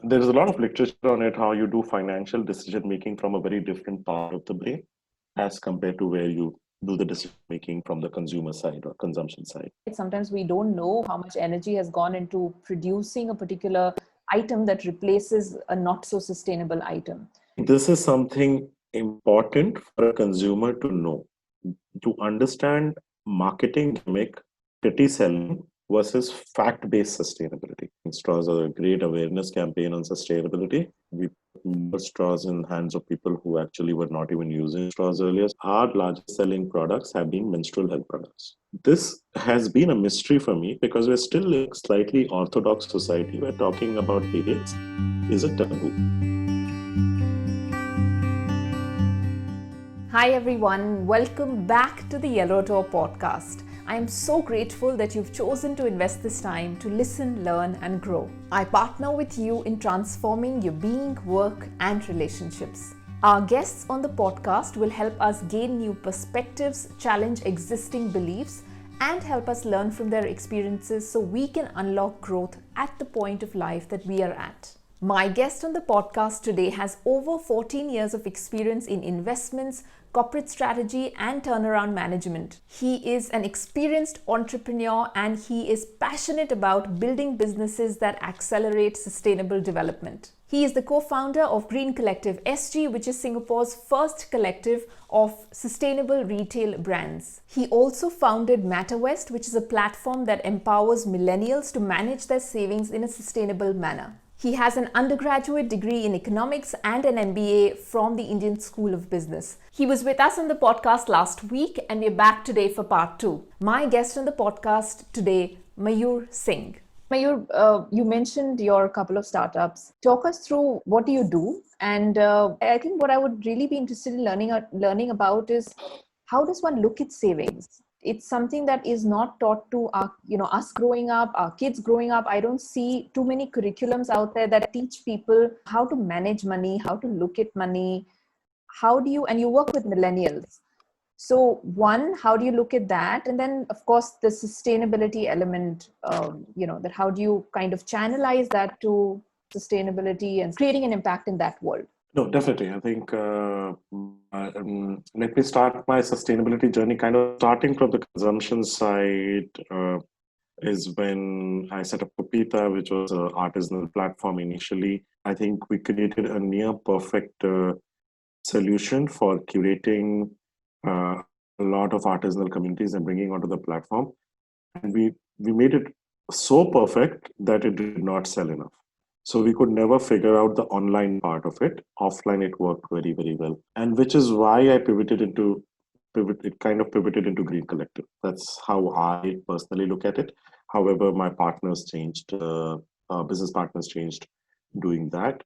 There's a lot of literature on it, how you do financial decision making from a very different part of the brain as compared to where you do the decision making from the consumer side or consumption side. Sometimes we don't know how much energy has gone into producing a particular item that replaces a not so sustainable item. This is something important for a consumer to know, to understand marketing gimmick, pretty selling versus fact-based sustainability. Straws are a great awareness campaign on sustainability. We put more straws in hands of people who actually were not even using straws earlier. Our largest selling products have been menstrual health products. This has been a mystery for me because we're still in a slightly orthodox society where talking about periods is a taboo. Hi everyone, welcome back to the Yellow Door podcast. I am so grateful that you've chosen to invest this time to listen, learn, and grow. I partner with you in transforming your being, work, and relationships. Our guests on the podcast will help us gain new perspectives, challenge existing beliefs, and help us learn from their experiences so we can unlock growth at the point of life that we are at. My guest on the podcast today has over 14 years of experience in investments, corporate strategy, and turnaround management. He is an experienced entrepreneur and he is passionate about building businesses that accelerate sustainable development. He is the co-founder of Green Collective SG, which is Singapore's first collective of sustainable retail brands. He also founded mattrvest, which is a platform that empowers millennials to manage their savings in a sustainable manner. He has an undergraduate degree in economics and an MBA from the Indian School of Business. He was with us on the podcast last week and we're back today for part 2. My guest on the podcast today, Mayur Singh. Mayur, you mentioned your couple of startups. Talk us through what do you do? And I think what I would really be interested in learning about is how does one look at savings? It's something that is not taught to us growing up, our kids growing up. I don't see too many curriculums out there that teach people how to manage money, how to look at money. And you work with millennials. So one, how do you look at that? And then of course the sustainability element, that how do you kind of channelize that to sustainability and creating an impact in that world? No, definitely. I think let me start my sustainability journey kind of starting from the consumption side is when I set up Pupita, which was an artisanal platform initially. I think we created a near perfect solution for curating a lot of artisanal communities and bringing onto the platform. And we made it so perfect that it did not sell enough. So we could never figure out the online part of it. Offline, it worked very, very well. And which is why I pivoted into Green Collective. That's how I personally look at it. However, my partners changed, business partners changed doing that.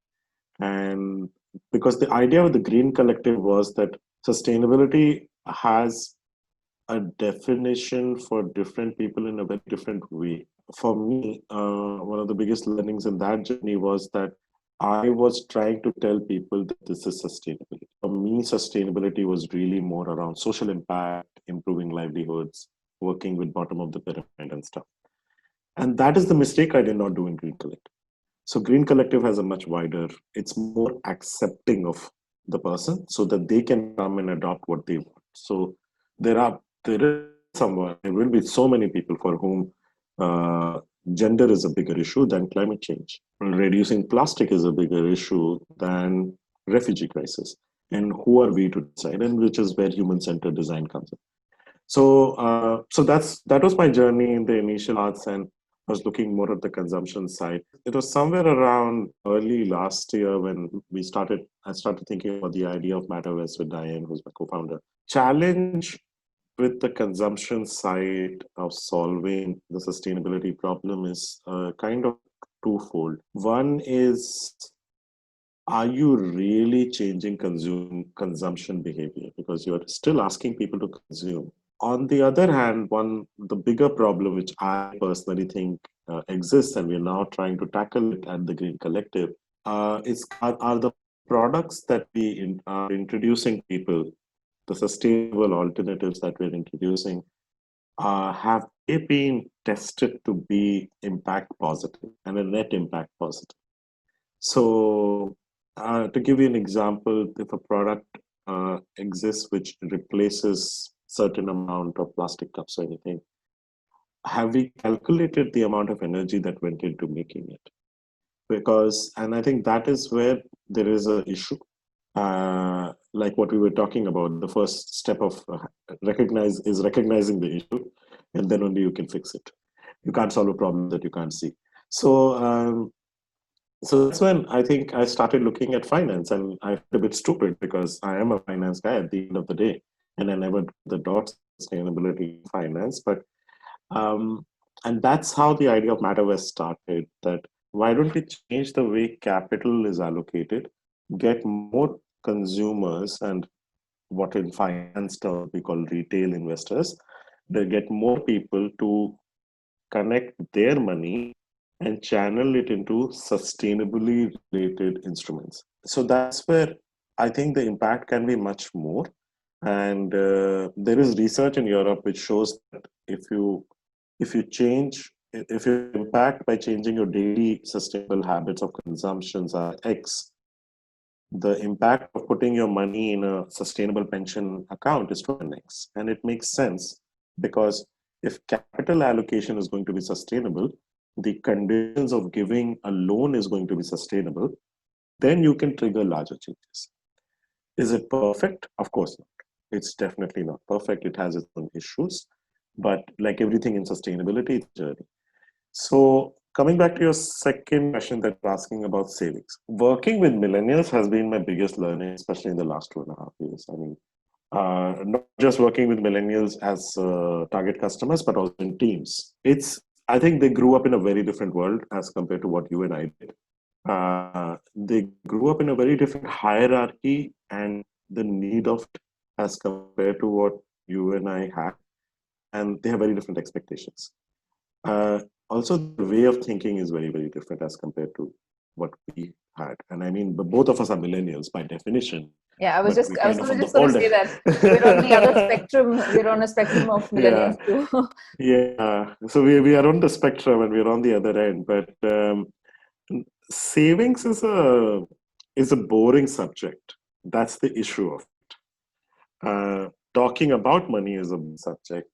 And because the idea of the Green Collective was that sustainability has a definition for different people in a very different way. For me, one of the biggest learnings in that journey was that I was trying to tell people that this is sustainability. For me, sustainability was really more around social impact, improving livelihoods, working with bottom of the pyramid and stuff. And that is the mistake I did not do in Green Collective. So Green Collective has a much wider, it's more accepting of the person so that they can come and adopt what they want. So there will be so many people for whom gender is a bigger issue than climate change. Reducing plastic is a bigger issue than refugee crisis. And who are we to decide? And which is where human-centered design comes in. So that was my journey in the initial arts, and I was looking more at the consumption side. It was somewhere around early last year when I started thinking about the idea of mattrvest with Diane, who's my co-founder. Challenge with the consumption side of solving the sustainability problem is kind of twofold. One is, are you really changing consumption behavior? Because you're still asking people to consume. On the other hand, the bigger problem, which I personally think exists, and we're now trying to tackle it at the Green Collective, are the products that we are introducing people, the sustainable alternatives that we're introducing, have they been tested to be impact positive and a net impact positive? So, to give you an example, if a product exists which replaces certain amount of plastic cups or anything, have we calculated the amount of energy that went into making it? Because, and I think that is where there is a issue. Like what we were talking about, the first step of recognizing the issue, and then only you can fix it. You can't solve a problem that you can't see. So, so that's when I think I started looking at finance, and I felt a bit stupid because I am a finance guy at the end of the day, and I never drew the dots sustainability finance. But and that's how the idea of mattrvest started. That why don't we change the way capital is allocated, get more consumers and what in finance terms we call retail investors, they get more people to connect their money and channel it into sustainably related instruments. So that's where I think the impact can be much more. And there is research in Europe which shows that if you change if your impact by changing your daily sustainable habits of consumptions are X, the impact of putting your money in a sustainable pension account is 10x. And it makes sense because if capital allocation is going to be sustainable, the conditions of giving a loan is going to be sustainable, then you can trigger larger changes. Is it perfect? Of course not. It's definitely not perfect. It has its own issues. But like everything in sustainability, it's a journey. So coming back to your second question that you're asking about savings, working with millennials has been my biggest learning, especially in the last 2.5 years. I mean, not just working with millennials as target customers, but also in teams. I think they grew up in a very different world as compared to what you and I did. They grew up in a very different hierarchy and the need of it as compared to what you and I had. And they have very different expectations. Also, the way of thinking is very, very different as compared to what we had. And I mean, but both of us are millennials by definition. Yeah, But we I was kind of gonna from the just gonna older. say that we're on the other spectrum. We're on a spectrum of Yeah, millennials too. yeah. So we are on the spectrum and we're on the other end. But savings is a boring subject. That's the issue of talking about money is a subject.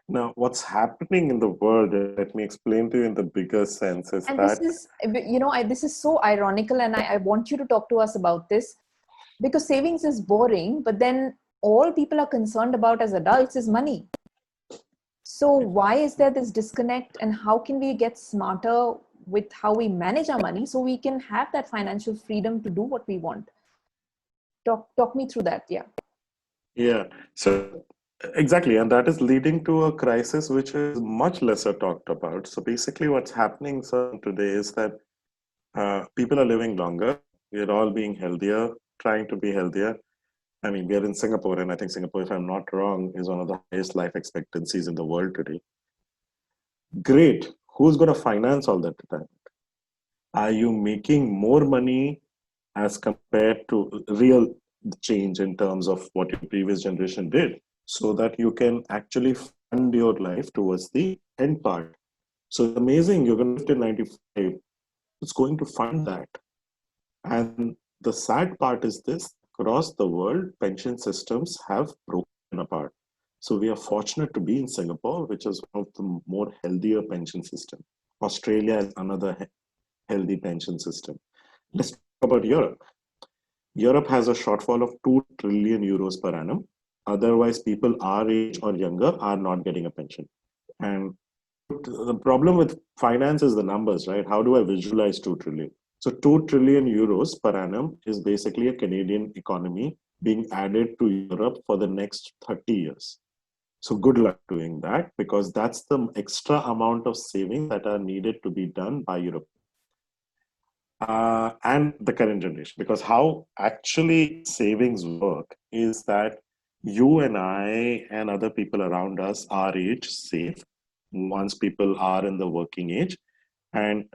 Now, what's happening in the world, let me explain to you in the bigger sense, is And this that, is, this is so ironical, and I want you to talk to us about this because savings is boring, but then all people are concerned about as adults is money. So why is there this disconnect, and how can we get smarter with how we manage our money so we can have that financial freedom to do what we want? Talk me through that. Yeah. yeah, so exactly. And that is leading to a crisis which is much lesser talked about. So basically, what's happening today is that people are living longer. We're all being healthier, trying to be healthier. I mean, we are in Singapore, and I think Singapore, if I'm not wrong, is one of the highest life expectancies in the world today. Great. Who's going to finance all that retirement? Are you making more money as compared to real change in terms of what your previous generation did so that you can actually fund your life towards the end part? So it's amazing. You're going to live till 95. It's going to fund that. And the sad part is this across the world, pension systems have broken apart. So we are fortunate to be in Singapore, which is one of the more healthier pension system. Australia is another healthy pension system. Let's talk about Europe. Europe has a shortfall of 2 trillion euros per annum. Otherwise, people our age or younger are not getting a pension. And the problem with finance is the numbers, right? How do I visualize 2 trillion? So 2 trillion euros per annum is basically a Canadian economy being added to Europe for the next 30 years. So good luck doing that because that's the extra amount of savings that are needed to be done by Europe and the current generation. Because how actually savings work is that you and I and other people around us, our age, save once people are in the working age, and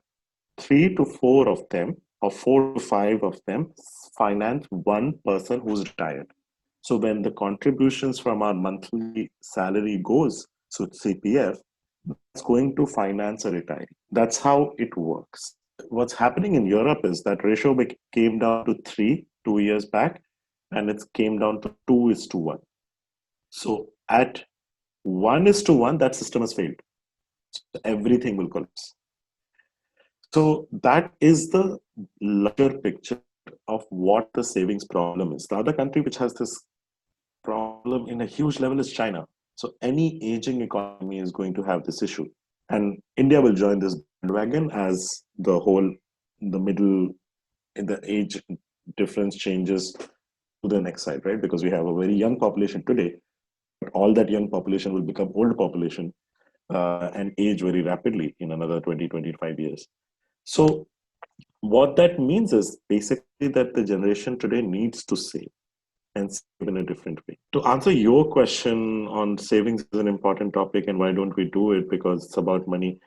3 to 4 of them, or 4 to 5 of them, finance one person who's retired. So when the contributions from our monthly salary goes, so CPF, it's going to finance a retiree. That's how it works. what's happening in Europe is that ratio came down to 3 2 years back, and it came down to 2:1. So at 1:1, that system has failed. So everything will collapse. So that is the larger picture of what the savings problem is. The other country which has this problem in a huge level is China. So any aging economy is going to have this issue. And India will join this bandwagon as the middle, in the age difference changes to the next side, right? Because we have a very young population today, but all that young population will become old population and age very rapidly in another 20, 25 years. So what that means is basically that the generation today needs to save and save in a different way. To answer your question on savings is an important topic and why don't we do it because it's about money.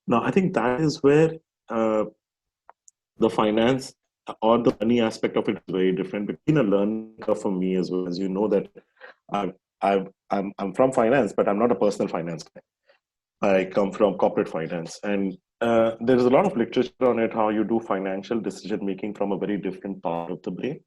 Now, I think that is where uh, the finance or the money aspect of it is very different. It's been a learning curve for me as well. As you know that I've, I'm from finance, but I'm not a personal finance guy. I come from corporate finance, and there's a lot of literature on it, how you do financial decision making from a very different part of the brain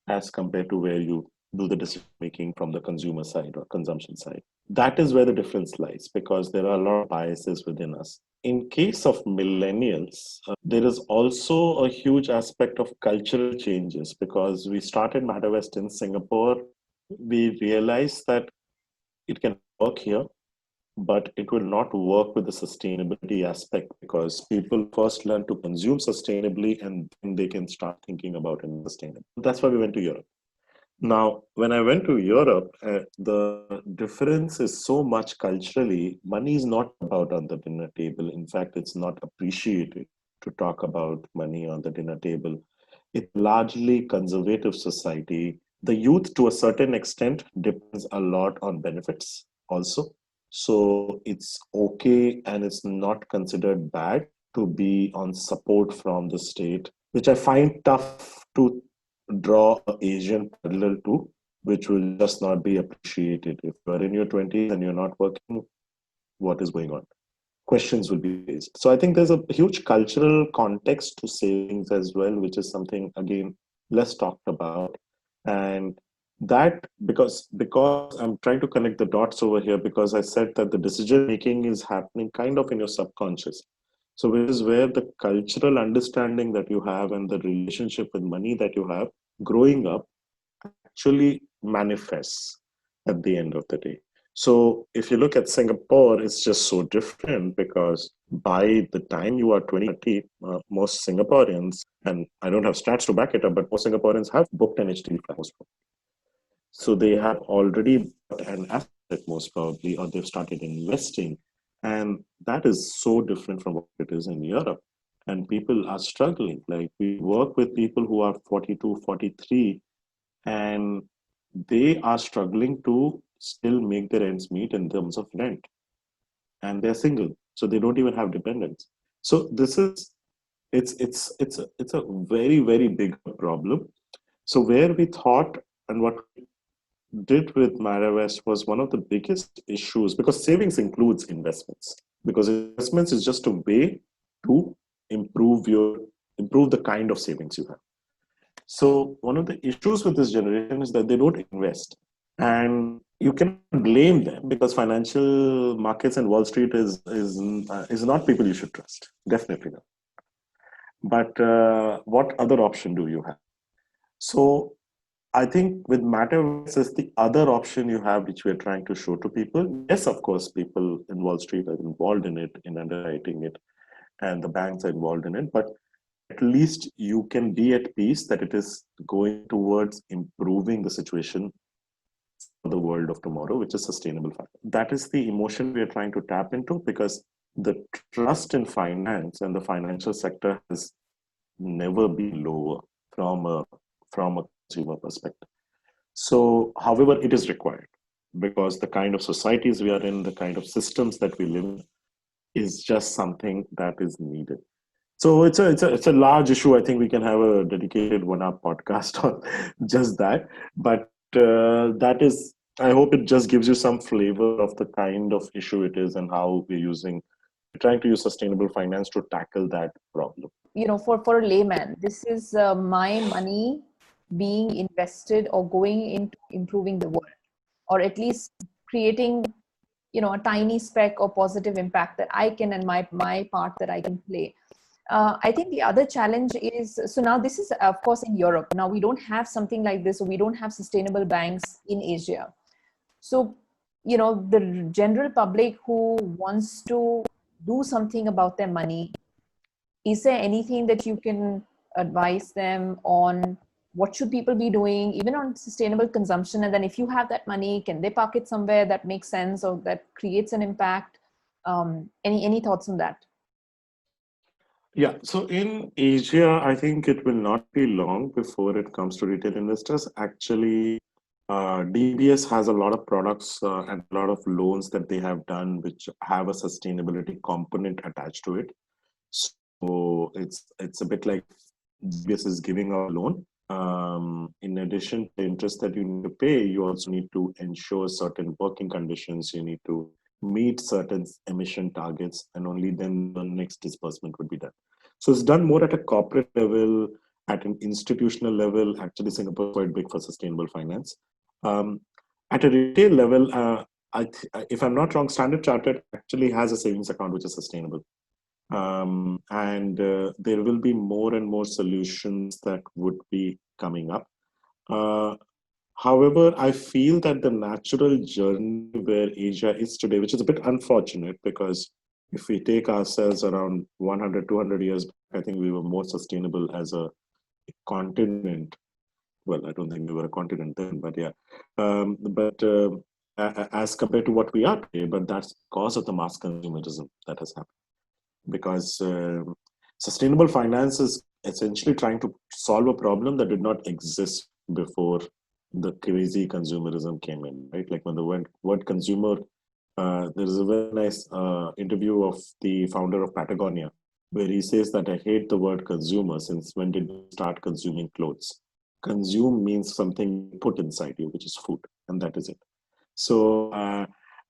as compared to where you do the decision making from the consumer side or consumption side. That is where the difference lies because there are a lot of biases within us. In case of millennials, there is also a huge aspect of cultural changes because we started mattrvest in Singapore. We realized that it can work here, but it will not work with the sustainability aspect because people first learn to consume sustainably and then they can start thinking about it sustainably. That's why we went to Europe. Now, when I went to Europe, the difference is so much culturally. Money is not about on the dinner table. In fact, it's not appreciated to talk about money on the dinner table. It's largely conservative society. The youth, to a certain extent, depends a lot on benefits also. So it's okay and it's not considered bad to be on support from the state, which I find tough to draw an Asian parallel to, which will just not be appreciated. If you're in your 20s and you're not working, what is going on? Questions will be raised. So I think there's a huge cultural context to savings as well, which is something, again, less talked about. And that because I'm trying to connect the dots over here because I said that the decision making is happening kind of in your subconscious. So which is where the cultural understanding that you have and the relationship with money that you have growing up actually manifests at the end of the day. So if you look at Singapore, it's just so different because by the time you are 20, 30, most Singaporeans, and I don't have stats to back it up, but most Singaporeans have booked an HDB flat most probably. So they have already bought an asset most probably, or they've started investing. And that is so different from what it is in Europe. And people are struggling. Like we work with people who are 42, 43, and they are struggling to still make their ends meet in terms of rent. And they're single, so they don't even have dependents. So this is it's a very, very big problem. So where we thought and what did with mattrvest was one of the biggest issues because savings includes investments because investments is just a way to improve the kind of savings you have. So one of the issues with this generation is that they don't invest, and you can blame them because financial markets and Wall Street is not people you should trust. Definitely not. But what other option do you have? So I think with mattrvest is the other option you have, which we are trying to show to people. Yes, of course, people in Wall Street are involved in it, in underwriting it, and the banks are involved in it. But at least you can be at peace that it is going towards improving the situation for the world of tomorrow, which is sustainable finance. That is the emotion we are trying to tap into because the trust in finance and the financial sector has never been lower from a consumer perspective. So, however, it is required because the kind of societies we are in, the kind of systems that we live in, is just something that is needed. So it's a large issue. I think we can have a dedicated 1 hour podcast on just that. But that is, I hope it just gives you some flavor of the kind of issue it is and how we're trying to use sustainable finance to tackle that problem. for a layman, this is my money being invested or going into improving the world, or at least creating, a tiny speck or positive impact that I can, and my part that I can play. I think the other challenge is, so now this is of course in Europe. Now we don't have something like this, or we don't have sustainable banks in Asia. So, the general public who wants to do something about their money, is there anything that you can advise them on? What should people be doing, even on sustainable consumption? And then if you have that money, can they park it somewhere that makes sense or that creates an impact? Any thoughts on that? Yeah, so in Asia, I think it will not be long before it comes to retail investors. Actually, DBS has a lot of products and a lot of loans that they have done which have a sustainability component attached to it. So it's a bit like DBS is giving a loan. In addition to the interest that you need to pay, you also need to ensure certain working conditions. You need to meet certain emission targets, and only then the next disbursement would be done. So it's done more at a corporate level, at an institutional level. Actually, Singapore is quite big for sustainable finance. Um, at a retail level, if I'm not wrong, Standard Chartered actually has a savings account which is sustainable. And there will be more and more solutions that would be coming up. However, I feel that the natural journey where Asia is today, which is a bit unfortunate, because if we take ourselves around 100, 200 years back, I think we were more sustainable as a continent. Well, I don't think we were a continent then, but yeah. But as compared to what we are today, but that's because of the mass consumerism that has happened. Because sustainable finance is essentially trying to solve a problem that did not exist before the crazy consumerism came in, right? Like when the word consumer, there is a very nice interview of the founder of Patagonia, where he says that I hate the word consumer since when did you start consuming clothes? Consume means something put inside you, which is food, and that is it. So,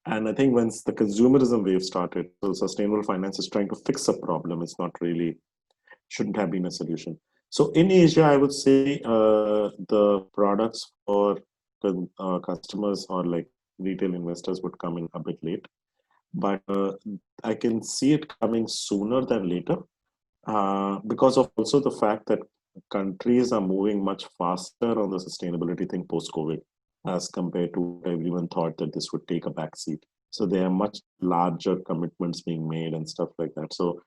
and I think once the consumerism wave started, so sustainable finance is trying to fix a problem. It's not really, shouldn't have been a solution. So in Asia, I would say the products for customers or like retail investors would come in a bit late, but I can see it coming sooner than later because of also the fact that countries are moving much faster on the sustainability thing post-COVID as compared to what everyone thought that this would take a backseat. So there are much larger commitments being made and stuff like that. So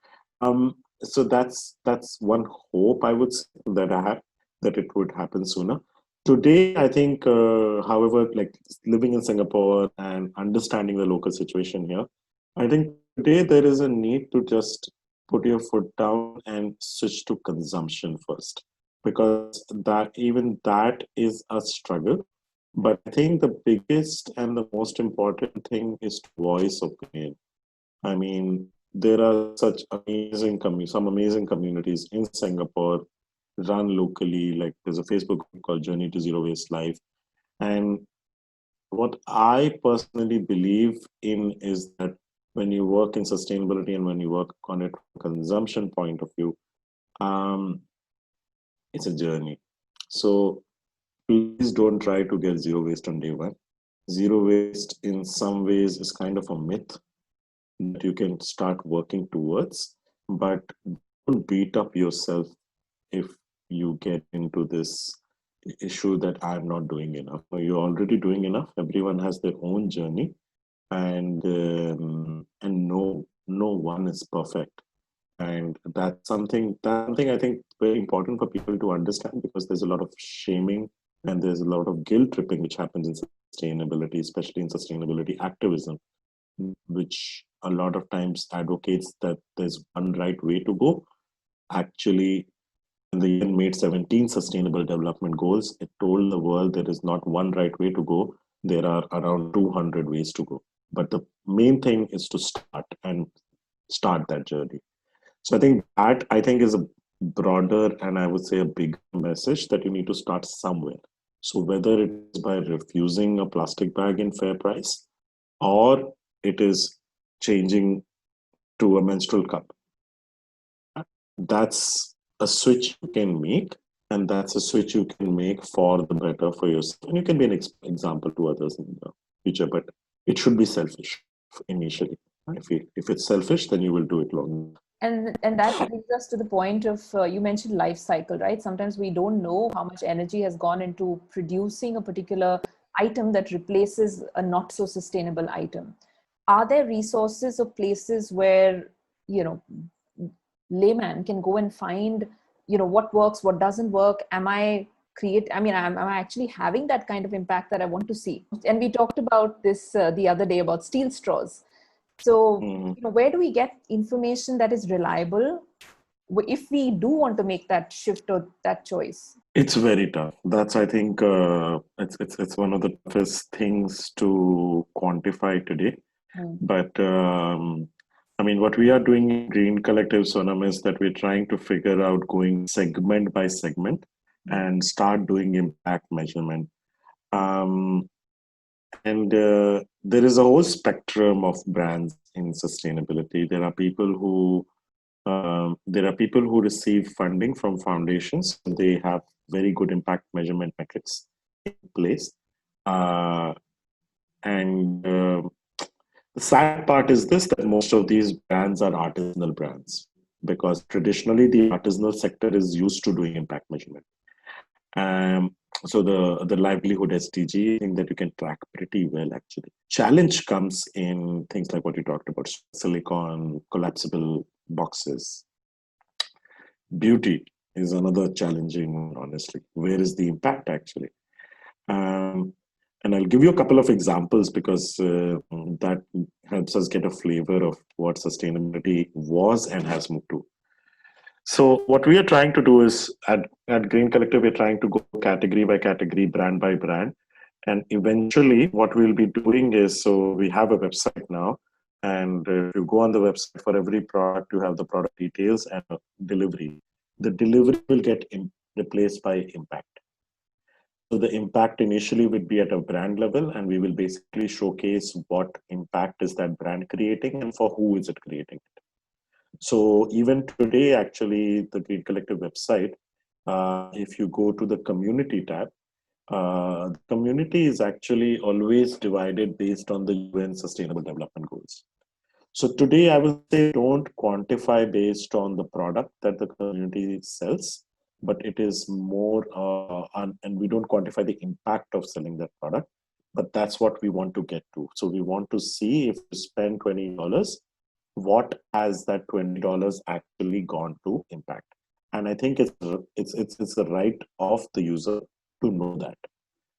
that's one hope I would say that I have, that it would happen sooner. Today, I think, however, like living in Singapore and understanding the local situation here, I think today there is a need to just put your foot down and switch to consumption first, because that even that is a struggle. But I think the biggest and the most important thing is to voice opinion. I mean, there are such amazing some amazing communities in Singapore run locally. Like there's a Facebook group called Journey to Zero Waste Life. And what I personally believe in is that when you work in sustainability and when you work on it from a consumption point of view, it's a journey. So please don't try to get zero waste on day one. Zero waste in some ways is kind of a myth that you can start working towards, but don't beat up yourself if you get into this issue that I'm not doing enough. You're already doing enough. Everyone has their own journey, and no one is perfect. And that's something I think very important for people to understand, because there's a lot of shaming and there's a lot of guilt tripping which happens in sustainability, especially in sustainability activism, which a lot of times advocates that there's one right way to go. Actually, when the UN made 17 sustainable development goals, it told the world there is not one right way to go. There are around 200 ways to go. But the main thing is to start that journey. So I think is a broader and I would say a big message that you need to start somewhere. So whether it is by refusing a plastic bag in fair price, or it is changing to a menstrual cup, that's a switch you can make, and that's a switch you can make for the better for yourself. And you can be an example to others in the future, but it should be selfish initially. I feel if it's selfish, then you will do it long. And that brings us to the point of you mentioned life cycle, right? Sometimes we don't know how much energy has gone into producing a particular item that replaces a not so sustainable item. Are there resources or places where, you know, layman can go and find, you know, what works, what doesn't work? Am I actually having that kind of impact that I want to see? And we talked about this the other day about steel straws. So, you know, where do we get information that is reliable if we do want to make that shift or that choice? It's very tough. That's, I think, it's one of the toughest things to quantify today. But I mean, what we are doing in Green Collective, Sonam, is that we're trying to figure out going segment by segment and start doing impact measurement. And there is a whole spectrum of brands in sustainability. There are people who receive funding from foundations. They have very good impact measurement metrics in place. And the sad part is this, that most of these brands are artisanal brands, because traditionally the artisanal sector is used to doing impact measurement. So the livelihood SDG, I think that you can track pretty well actually. Challenge comes in things like what you talked about, silicone, collapsible boxes. Beauty is another challenging one, honestly. Where is the impact actually? And I'll give you a couple of examples because that helps us get a flavor of what sustainability was and has moved to. So what we are trying to do is at Green Collective, we're trying to go category by category, brand by brand. And eventually what we'll be doing is, so we have a website now, and if you go on the website, for every product, you have the product details and delivery. The delivery will get replaced by impact. So the impact initially would be at a brand level, and we will basically showcase what impact is that brand creating and for who is it creating it. So even today, actually, the Green Collective website, if you go to the community tab, the community is actually always divided based on the UN Sustainable Development Goals. So today, I will say don't quantify based on the product that the community sells, but it is more, and we don't quantify the impact of selling that product, but that's what we want to get to. So we want to see if you spend $20, what has that $20 actually gone to impact? And I think it's the right of the user to know that,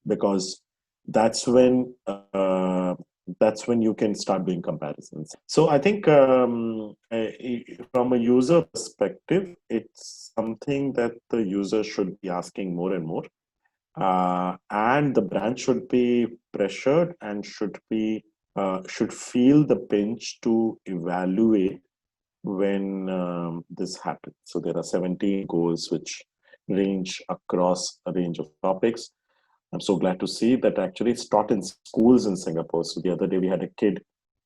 because that's when you can start doing comparisons. So I think from a user perspective, it's something that the user should be asking more and more, and the brand should be pressured and should feel the pinch to evaluate when this happens. So there are 17 goals which range across a range of topics. I'm so glad to see that actually it's taught in schools in Singapore. So the other day we had a kid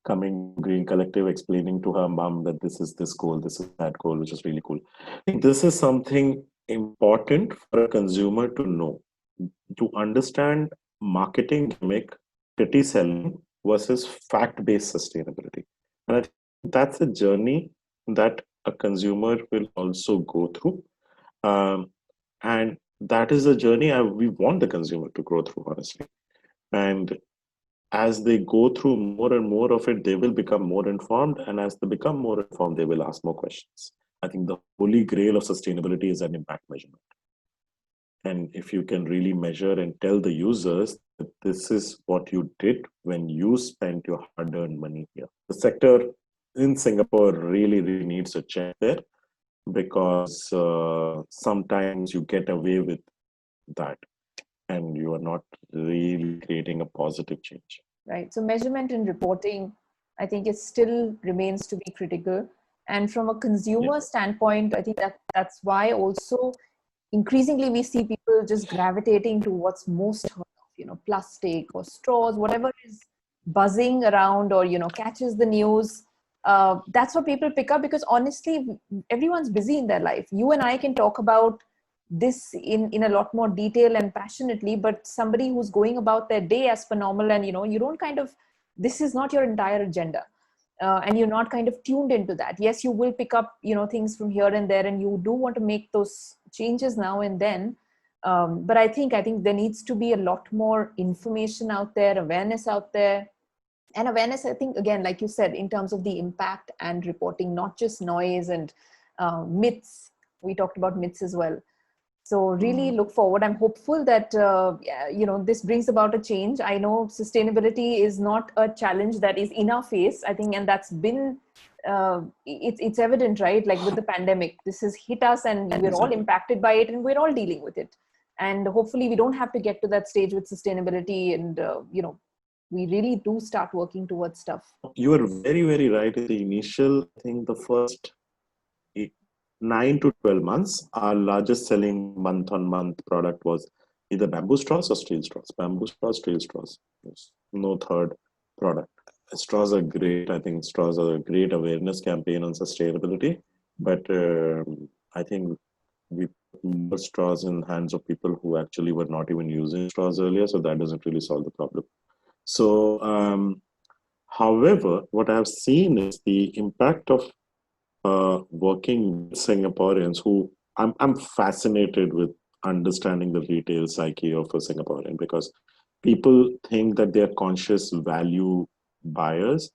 coming Green Collective explaining to her mom that this is this goal, this is that goal, which is really cool. I think this is something important for a consumer to know, to understand marketing gimmick, pretty selling versus fact-based sustainability. And I think that's a journey that a consumer will also go through. And that is a journey we want the consumer to go through, honestly. And as they go through more and more of it, they will become more informed. And as they become more informed, they will ask more questions. I think the holy grail of sustainability is an impact measurement. And if you can really measure and tell the users that this is what you did when you spent your hard-earned money here. The sector in Singapore really, really needs a check there, because sometimes you get away with that and you are not really creating a positive change. Right. So measurement and reporting, I think it still remains to be critical. And from a consumer standpoint, I think that's why also increasingly we see people just gravitating to what's most heard of, you know, plastic or straws, whatever is buzzing around or, you know, catches the news. that's what people pick up, because honestly, everyone's busy in their life. You and I can talk about this in a lot more detail and passionately, but somebody who's going about their day as per normal, and you don't kind of, this is not your entire agenda, and you're not kind of tuned into that. Yes, you will pick up things from here and there, and you do want to make those changes now and then. But I think there needs to be a lot more information out there, awareness out there. And awareness, I think, again, like you said, in terms of the impact and reporting, not just noise and myths. We talked about myths as well. So really look forward. I'm hopeful that, this brings about a change. I know sustainability is not a challenge that is in our face, I think, and that's been, it's evident, right? Like with the pandemic, this has hit us and we're all impacted by it and we're all dealing with it. And hopefully we don't have to get to that stage with sustainability, and, we really do start working towards stuff. You are very, very right. In the initial, I think the first 9 to 12 months, our largest selling month-on-month product was either bamboo straws or steel straws. Bamboo straws, steel straws. There's no third product. Straws are great. I think straws are a great awareness campaign on sustainability. But I think we put more straws in hands of people who actually were not even using straws earlier. So that doesn't really solve the problem. So, however, what I've seen is the impact of working with Singaporeans who I'm fascinated with understanding the retail psyche of a Singaporean, because people think that they're conscious value buyers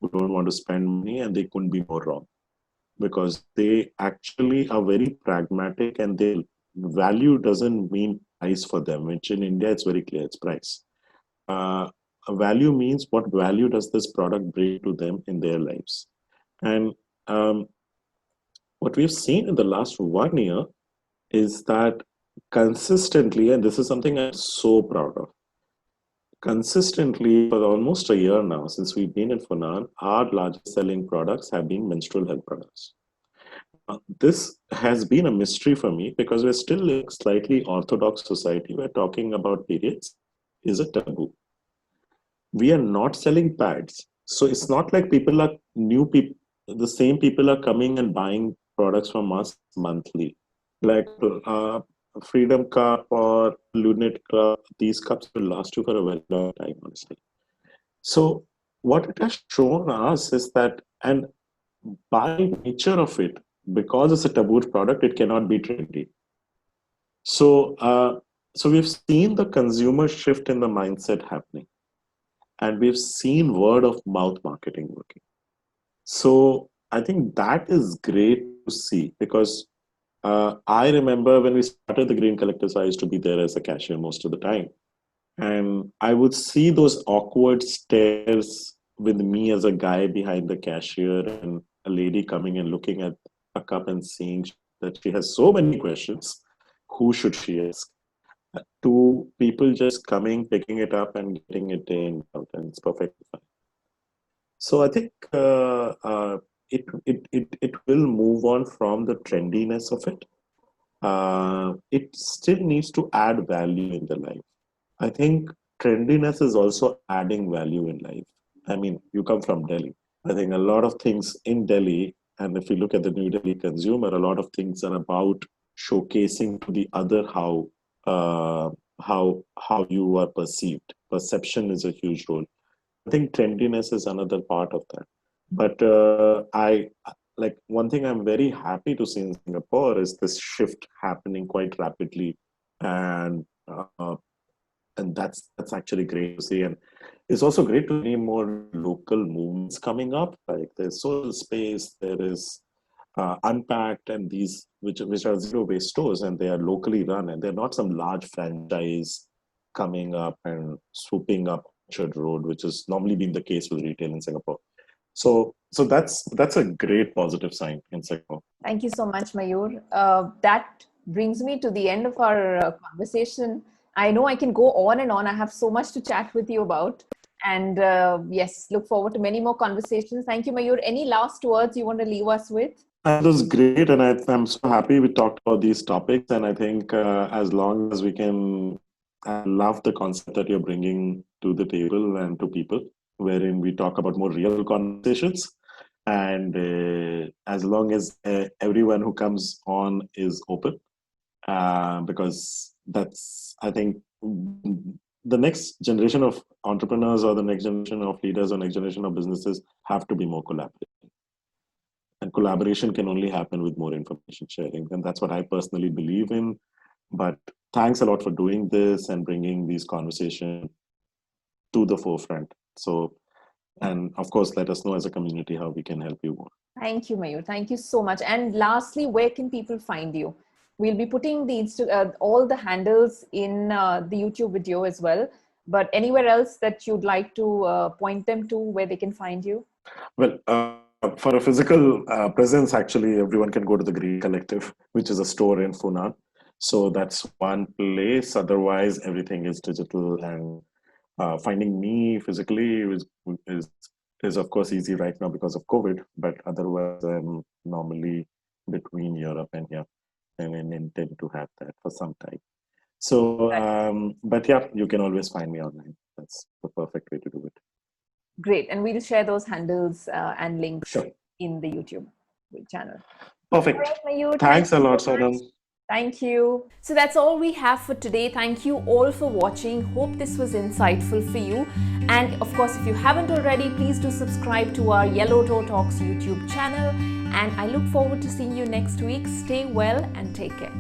who don't want to spend money, and they couldn't be more wrong, because they actually are very pragmatic, and their value doesn't mean price for them, which in India it's very clear, it's price. A value means what value does this product bring to them in their lives. And what we've seen in the last 1 year is that consistently, and this is something I'm so proud of, consistently for almost a year now, since we've been in Funan, our largest selling products have been menstrual health products. This has been a mystery for me, because we're still a slightly orthodox society where talking about periods is a taboo. We are not selling pads. So it's not like people are new people, the same people are coming and buying products from us monthly. Like Freedom Cup or Lunate Cup, these cups will last you for a very long time, honestly. So what it has shown us is that, and by nature of it, because it's a taboo product, it cannot be trendy. So we've seen the consumer shift in the mindset happening, and we've seen word of mouth marketing working. So I think that is great to see, because I remember when we started the Green Collectors, I used to be there as a cashier most of the time. And I would see those awkward stares with me as a guy behind the cashier, and a lady coming and looking at a cup and seeing that she has so many questions. Who should she ask? To people just coming, picking it up and getting it in, and it's perfectly fine. So I think it will move on from the trendiness of it. It still needs to add value in the life. I think trendiness is also adding value in life. I mean, you come from Delhi. I think a lot of things in Delhi, and if you look at the New Delhi consumer, a lot of things are about showcasing to the other how you are perceived. Perception is a huge role. I think trendiness is another part of that. But I like, one thing I'm very happy to see in Singapore is this shift happening quite rapidly, and that's actually great to see. And it's also great to see more local movements coming up. Like there's Social Space, there is Unpacked, and these which are zero waste stores, and they are locally run, and they're not some large franchise coming up and swooping up Orchard Road, which has normally been the case with retail in Singapore. So that's a great positive sign in Singapore. Thank you so much, Mayur. That brings me to the end of our conversation. I know I can go on and on. I have so much to chat with you about. And yes, look forward to many more conversations. Thank you, Mayur. Any last words you want to leave us with? That was great, and I'm so happy we talked about these topics. And I think as long as we can, I love the concept that you're bringing to the table and to people, wherein we talk about more real conversations. And as long as everyone who comes on is open, because that's, I think, the next generation of entrepreneurs or the next generation of leaders or next generation of businesses have to be more collaborative. And collaboration can only happen with more information sharing. And that's what I personally believe in. But thanks a lot for doing this and bringing these conversations to the forefront. So, and of course, let us know as a community how we can help you more. Thank you, Mayur. Thank you so much. And lastly, where can people find you? We'll be putting the all the handles in the YouTube video as well. But anywhere else that you'd like to point them to where they can find you? Well, for a physical presence, actually, everyone can go to the Green Collective, which is a store in Funan. So that's one place. Otherwise, everything is digital, and finding me physically is of course easy right now because of COVID. But otherwise, I'm normally between Europe and here, and I intend to have that for some time. So, but yeah, you can always find me online. That's the perfect way to do it. Great. And we'll share those handles and links Sure. in the YouTube channel. Perfect. All right, Mayur, Thanks a lot, so much. Sonam. Thank you. So that's all we have for today. Thank you all for watching. Hope this was insightful for you. And of course, if you haven't already, please do subscribe to our Yellow Door Talks YouTube channel. And I look forward to seeing you next week. Stay well and take care.